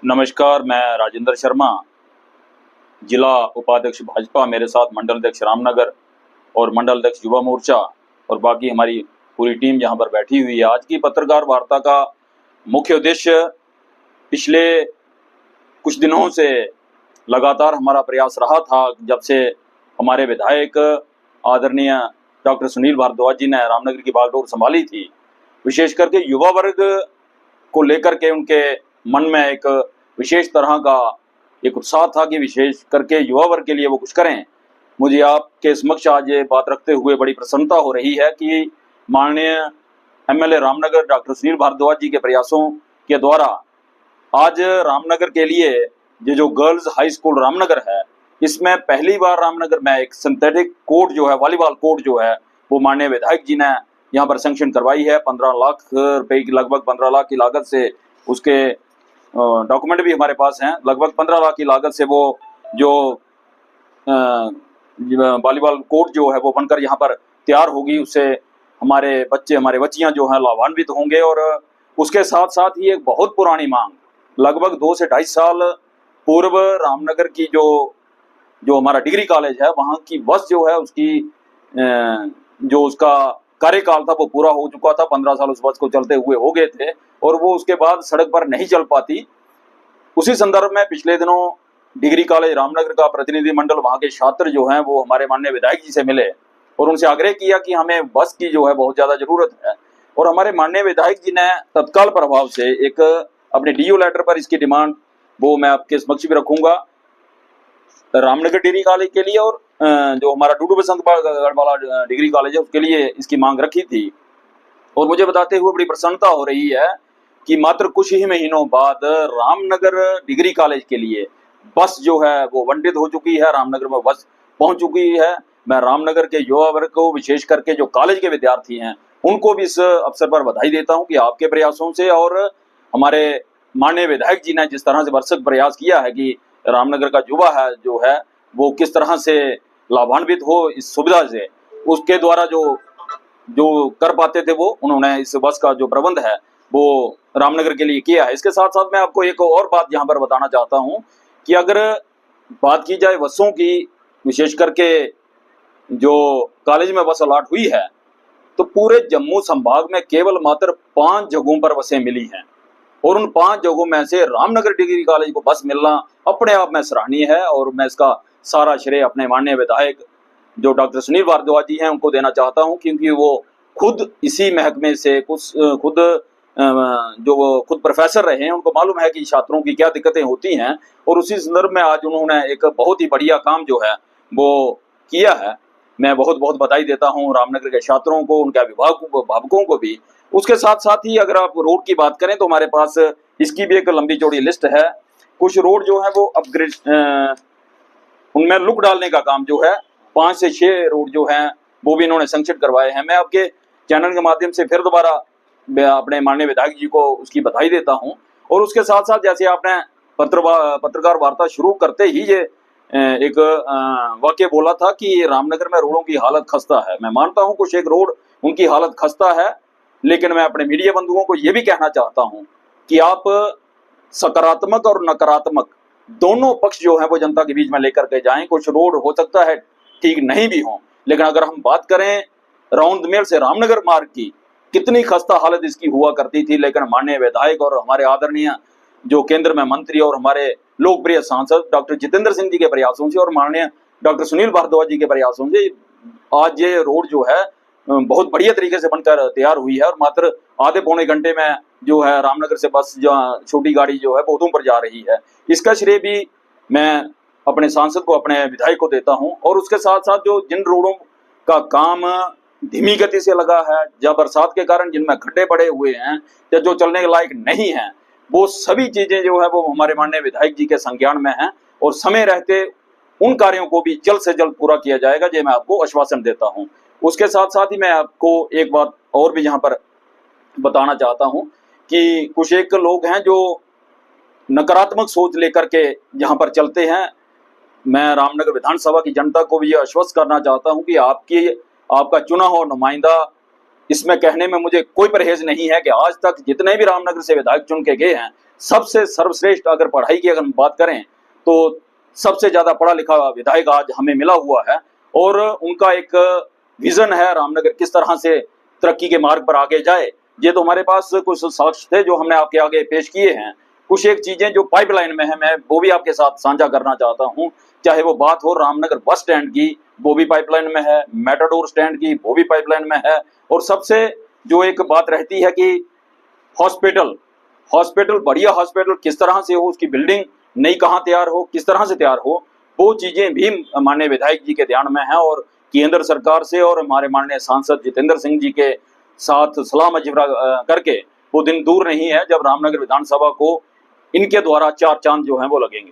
नमस्कार, मैं राजेंद्र शर्मा, जिला उपाध्यक्ष भाजपा, मेरे साथ मंडल अध्यक्ष रामनगर और मंडल अध्यक्ष युवा मोर्चा और बाकी हमारी पूरी टीम यहाँ पर बैठी हुई है। आज की पत्रकार वार्ता का मुख्य उद्देश्य पिछले कुछ दिनों से लगातार हमारा प्रयास रहा था, जब से हमारे विधायक आदरणीय डॉक्टर सुनील भारद्वाज जी ने रामनगर की बागडोर संभाली थी, विशेष करके युवा वर्ग को लेकर के उनके मन में एक विशेष तरह का एक उत्साह था कि विशेष करके युवा वर्ग के लिए वो कुछ करें। मुझे आपके समक्ष आज ये बात रखते हुए बड़ी प्रसन्नता हो रही है कि माननीय एमएलए रामनगर डॉक्टर सुनील भारद्वाज जी के प्रयासों के द्वारा आज रामनगर के लिए ये जो गर्ल्स हाई स्कूल रामनगर है, इसमें पहली बार रामनगर में एक सिंथेटिक कोर्ट जो है, वॉलीबॉल कोर्ट जो है, वो माननीय विधायक जी ने यहाँ पर सैंक्शन करवाई है। 15 लाख रुपए की, लगभग 15 लाख की लागत से, उसके डॉक्यूमेंट भी हमारे पास हैं, लगभग 15 लाख की लागत से वो जो वॉलीबॉल कोर्ट जो है वो बनकर यहाँ पर तैयार होगी। उससे हमारे बच्चे, हमारे बच्चियां जो हैं लाभान्वित होंगे। और उसके साथ साथ ही एक बहुत पुरानी मांग, लगभग 2 से 2.5 साल पूर्व रामनगर की जो हमारा डिग्री कॉलेज है, वहाँ की बस जो है, उसकी जो उसका कार्यकाल था वो पूरा हो चुका था। 15 साल उस बस को चलते हुए हो गए थे और वो उसके बाद सड़क पर नहीं चल पाती। उसी संदर्भ में पिछले दिनों डिग्री कॉलेज रामनगर का प्रतिनिधिमंडल, वहाँ के छात्र जो हैं, वो हमारे माननीय विधायक जी से मिले और उनसे आग्रह किया कि हमें बस की जो है बहुत ज़्यादा ज़रूरत है। और हमारे माननीय विधायक जी ने तत्काल प्रभाव से एक अपने डीओ लेटर पर इसकी डिमांड, वो मैं आपके समक्ष भी रखूंगा, रामनगर डिग्री कॉलेज के लिए और जो हमारा डूडू बसंतगढ़ वाला डिग्री कॉलेज है उसके लिए इसकी मांग रखी थी। और मुझे बताते हुए बड़ी प्रसन्नता हो रही है कि मात्र कुछ ही महीनों बाद रामनगर डिग्री कॉलेज के लिए बस जो है वो आवंटित हो चुकी है, रामनगर में बस पहुंच चुकी है। मैं रामनगर के युवा वर्ग को, विशेष करके जो कॉलेज के विद्यार्थी हैं, उनको भी इस अवसर पर बधाई देता हूं कि आपके प्रयासों से और हमारे माननीय विधायक जी ने जिस तरह से भरसक प्रयास किया है कि रामनगर का युवा है जो है वो किस तरह से लाभान्वित हो इस सुविधा से, उसके द्वारा जो कर पाते थे वो उन्होंने इस बस का जो प्रबंध है वो रामनगर के लिए किया है। इसके साथ साथ मैं आपको एक और बात यहाँ पर बताना चाहता हूँ कि अगर बात की जाए बसों की, विशेष करके जो कॉलेज में बस अलॉट हुई है, तो पूरे जम्मू संभाग में केवल मात्र 5 जगहों पर बसें मिली हैं और उन 5 जगहों में से रामनगर डिग्री कॉलेज को बस मिलना अपने आप में सराहनीय है। और मैं इसका सारा श्रेय अपने माननीय विधायक जो डॉक्टर सुनील भारद्वाज जी हैं उनको देना चाहता हूं, क्योंकि वो खुद इसी महकमे से खुद प्रोफेसर रहे हैं, उनको मालूम है कि छात्रों की क्या दिक्कतें होती हैं। और उसी संदर्भ में आज उन्होंने एक बहुत ही बढ़िया काम जो है वो किया है। मैं बहुत बहुत बधाई देता हूं रामनगर के छात्रों को, उनके अभिभावकों को भी। उसके साथ साथ ही अगर आप रोड की बात करें तो हमारे पास इसकी भी एक लंबी चौड़ी लिस्ट है। कुछ रोड जो है वो अपग्रेड, उनमें लुक डालने का काम जो है, 5 से 6 रोड जो हैं वो भी इन्होंने सैंक्शन करवाए हैं। मैं आपके चैनल के माध्यम से फिर दोबारा अपने माननीय विधायक जी को उसकी बधाई देता हूं। और उसके साथ साथ जैसे आपने पत्रकार वार्ता शुरू करते ही ये एक वाक्य बोला था कि रामनगर में रोडों की हालत खस्ता है। मैं मानता हूं कुछ एक रोड उनकी हालत खस्ता है, लेकिन मैं अपने मीडिया बंधुओं को ये भी कहना चाहता हूं कि आप सकारात्मक और नकारात्मक दोनों पक्ष जो है वो जनता के बीच में लेकर के जाएं। कुछ रोड हो सकता है ठीक नहीं भी हो, लेकिन अगर हम बात करें राउंडमेल से रामनगर मार्ग की, कितनी खस्ता हालत इसकी हुआ करती थी, लेकिन माननीय विधायक और हमारे आदरणीय जो केंद्र में मंत्री और हमारे लोकप्रिय सांसद डॉक्टर जितेंद्र सिंह जी के प्रयासों से और माननीय डॉक्टर सुनील भारद्वाज जी के प्रयासों से आज ये रोड जो है बहुत बढ़िया तरीके से बनकर तैयार हुई है। और मात्र आधे पौने घंटे में जो है रामनगर से बस, जो छोटी गाड़ी जो है वो उधमपुर जा रही है। इसका श्रेय भी मैं अपने सांसद को, अपने विधायक को देता हूं। और उसके साथ साथ जो जिन रोडों का काम धीमी गति से लगा है, या बरसात के कारण जिनमें खड्डे पड़े हुए हैं या जो चलने के लायक नहीं है, वो सभी चीजें जो है वो हमारे माननीय विधायक जी के संज्ञान में हैं और समय रहते उन कार्यों को भी जल्द से जल्द पूरा किया जाएगा, ये मैं आपको आश्वासन देता हूं। उसके साथ साथ ही मैं आपको एक बात और भी यहाँ पर बताना चाहता हूं कि कुछ एक लोग हैं जो नकारात्मक सोच लेकर के यहाँ पर चलते हैं। मैं रामनगर विधानसभा की जनता को भी ये आश्वस्त करना चाहता हूं कि आपका चुना हुआ नुमाइंदा इसमें कहने में मुझे कोई परहेज नहीं है कि आज तक जितने भी रामनगर से विधायक चुन के गए हैं, सबसे सर्वश्रेष्ठ अगर पढ़ाई की अगर हम बात करें तो सबसे ज्यादा पढ़ा लिखा विधायक आज हमें मिला हुआ है। और उनका एक विजन है रामनगर किस तरह से तरक्की के मार्ग पर आगे जाए। ये तो हमारे पास कुछ साक्ष्य थे जो हमने आपके आगे पेश किए हैं। कुछ एक चीजें जो पाइपलाइन में है, मैं वो भी आपके साथ साझा करना चाहता हूं। चाहे वो बात हो रामनगर बस स्टैंड की, वो भी पाइपलाइन में है, मेटाडोर स्टैंड की, वो भी पाइपलाइन में है। और सबसे जो एक बात रहती है कि हॉस्पिटल हॉस्पिटल बढ़िया हॉस्पिटल किस तरह से हो, उसकी बिल्डिंग नई कहाँ तैयार हो, किस तरह से तैयार हो, वो चीजें भी माननीय विधायक जी के ध्यान में है। और केंद्र सरकार से और हमारे माननीय सांसद जितेंद्र सिंह जी के साथ सलाह मशवरा करके वो दिन दूर नहीं है जब रामनगर विधानसभा को इनके द्वारा 4 चांद जो हैं वो लगेंगे।